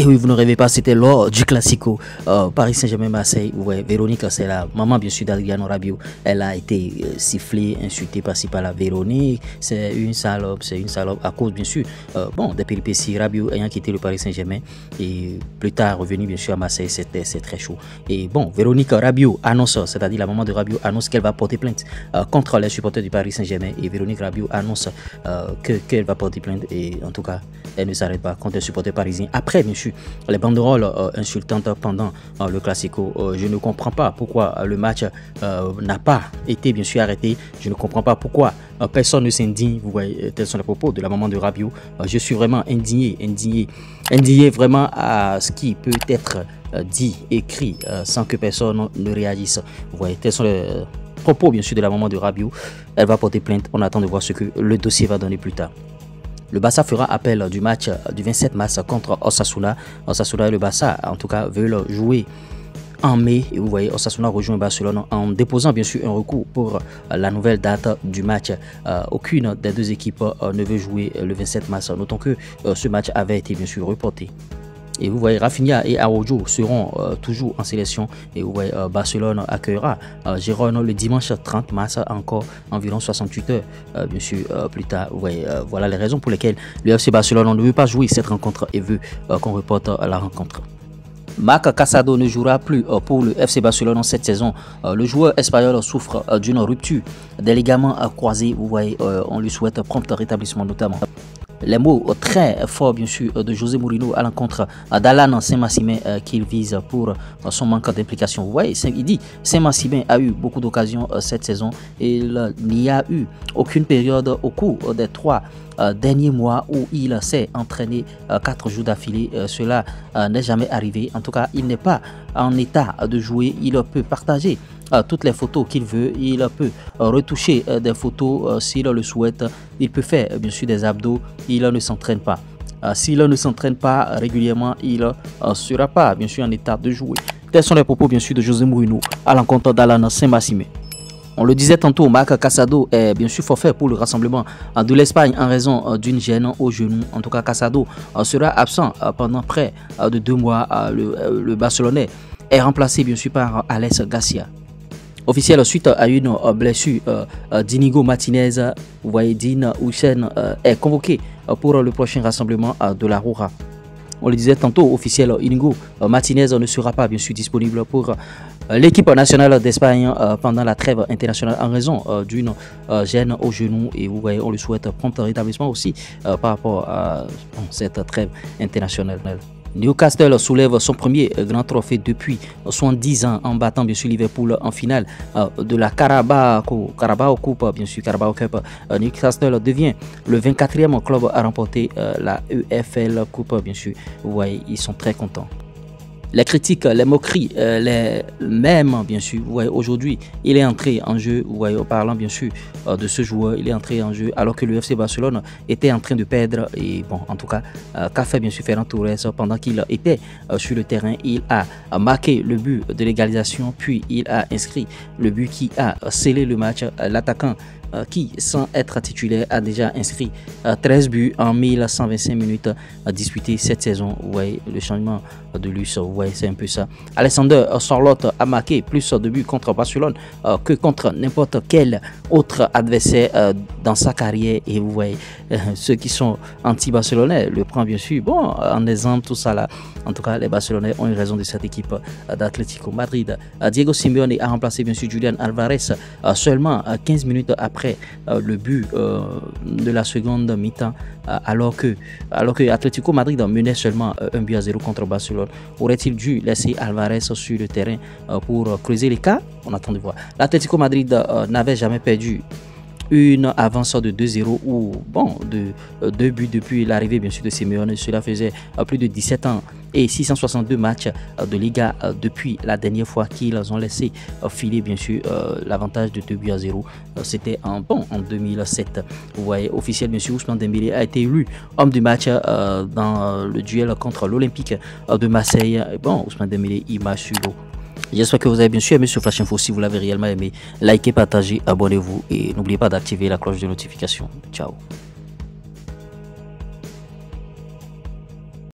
Et oui, vous ne rêvez pas, c'était lors du Classico Paris Saint-Germain-Marseille. Ouais, Véronique, c'est la maman bien sûr d'Adriano Rabiot. Elle a été sifflée, insultée par-ci par la Véronique. C'est une salope à cause bien sûr des péripéties. Rabiot ayant quitté le Paris Saint-Germain et plus tard revenu bien sûr à Marseille, c'est très chaud. Et bon, Véronique Rabiot annonce, c'est-à-dire la maman de Rabiot annonce qu'elle va porter plainte contre les supporters du Paris Saint-Germain. Et Véronique Rabiot annonce qu'elle va porter plainte et en tout cas, elle ne s'arrête pas contre les supporters parisiens. Après bien sûr les banderoles insultantes pendant le Classico. Je ne comprends pas pourquoi le match n'a pas été bien sûr arrêté. Je ne comprends pas pourquoi personne ne s'indigne. Vous voyez, tels sont les propos de la maman de Rabiot. Je suis vraiment indigné vraiment à ce qui peut être dit, écrit sans que personne ne réagisse. Vous voyez, tels sont les propos bien sûr de la maman de Rabiot. Elle va porter plainte. On attend de voir ce que le dossier va donner plus tard. Le Barça fera appel du match du 27 mars contre Osasuna. Osasuna et le Barça, en tout cas, veulent jouer en mai. Et vous voyez, Osasuna rejoint Barcelone en déposant bien sûr un recours pour la nouvelle date du match. Aucune des deux équipes ne veut jouer le 27 mars. Notons que ce match avait été bien sûr reporté. Et vous voyez, Rafinha et Araujo seront toujours en sélection. Et vous voyez, Barcelone accueillera Gérone le dimanche 30 mars, encore environ 68 heures, bien sûr, plus tard. Vous voyez, voilà les raisons pour lesquelles le FC Barcelone ne veut pas jouer cette rencontre et veut qu'on reporte la rencontre. Marc Casado ne jouera plus pour le FC Barcelone cette saison. Le joueur espagnol souffre d'une rupture des ligaments croisés. Vous voyez, on lui souhaite prompt rétablissement notamment. Les mots très forts bien sûr de José Mourinho à l'encontre d'Alan Saint-Maximin qu'il vise pour son manque d'implication. Vous voyez, il dit Saint-Maximin a eu beaucoup d'occasions cette saison et il n'y a eu aucune période au cours des 3 derniers mois où il s'est entraîné 4 jours d'affilée. Cela n'est jamais arrivé. En tout cas, il n'est pas en état de jouer. Il peut partager toutes les photos qu'il veut, il peut retoucher des photos s'il le souhaite, il peut faire bien sûr des abdos, il ne s'entraîne pas. S'il ne s'entraîne pas régulièrement, il ne sera pas bien sûr en état de jouer. Tels sont les propos bien sûr de José Mourinho à l'encontre d'Alan Saint-Maximin. On le disait tantôt, Marc Casado est bien sûr forfait pour le rassemblement de l'Espagne en raison d'une gêne au genou. En tout cas, Casado sera absent pendant près de 2 mois. Le Barcelonais est remplacé bien sûr par Alex Garcia. Officiel suite à une blessure d'Inigo Martinez, vous voyez, Dean Huijsen est convoqué pour le prochain rassemblement de la Roja. On le disait tantôt, officiel, Inigo Martinez ne sera pas bien sûr disponible pour l'équipe nationale d'Espagne pendant la trêve internationale en raison d'une gêne au genou. Et vous voyez, on lui souhaite prompt rétablissement aussi par rapport à cette trêve internationale. Newcastle soulève son premier grand trophée depuis 70 ans en battant bien sûr Liverpool en finale de la Carabao Cup, bien sûr Carabao Cup. Newcastle devient le 24e club à remporter la EFL Cup, bien sûr. Vous voyez, ils sont très contents. Les critiques, les moqueries, les mêmes, bien sûr. Vous voyez, aujourd'hui, il est entré en jeu. Vous voyez, en parlant, bien sûr, de ce joueur, il est entré en jeu alors que le FC Barcelone était en train de perdre. Et bon, en tout cas, qu'a fait, bien sûr, Ferran Torres pendant qu'il était sur le terrain. Il a marqué le but de l'égalisation, puis il a inscrit le but qui a scellé le match. L'attaquant qui, sans être titulaire, a déjà inscrit 13 buts en 1125 minutes disputées cette saison. Vous voyez, le changement de luxe, vous voyez, c'est un peu ça. Alexander Sørloth a marqué plus de buts contre Barcelone que contre n'importe quel autre adversaire dans sa carrière. Et vous voyez, ceux qui sont anti-barcelonais le prennent bien sûr, bon, en exemple, tout ça là. En tout cas, les Barcelonais ont une raison de cette équipe d'Atlético Madrid. Diego Simeone a remplacé bien sûr Julián Álvarez seulement 15 minutes après le but de la seconde mi-temps, alors que Atlético Madrid menait seulement 1-0 contre Barcelone. Aurait-il dû laisser Álvarez sur le terrain pour creuser l'écart? On attend de voir. L'Atlético Madrid n'avait jamais perdu une avance de 2-0 ou bon de 2 buts depuis l'arrivée bien sûr de Simeone. Cela faisait plus de 17 ans et 662 matchs de Liga depuis la dernière fois qu'ils ont laissé filer bien sûr l'avantage de 2-0. C'était en 2007. Vous voyez, officiel bien sûr, Ousmane Dembélé a été élu homme du match dans le duel contre l'Olympique de Marseille. Bon, Ousmane Dembélé, il marche sur l'eau. J'espère que vous avez bien sûr aimé ce Flash Info. Si vous l'avez réellement aimé, likez, partagez, abonnez-vous et n'oubliez pas d'activer la cloche de notification. Ciao.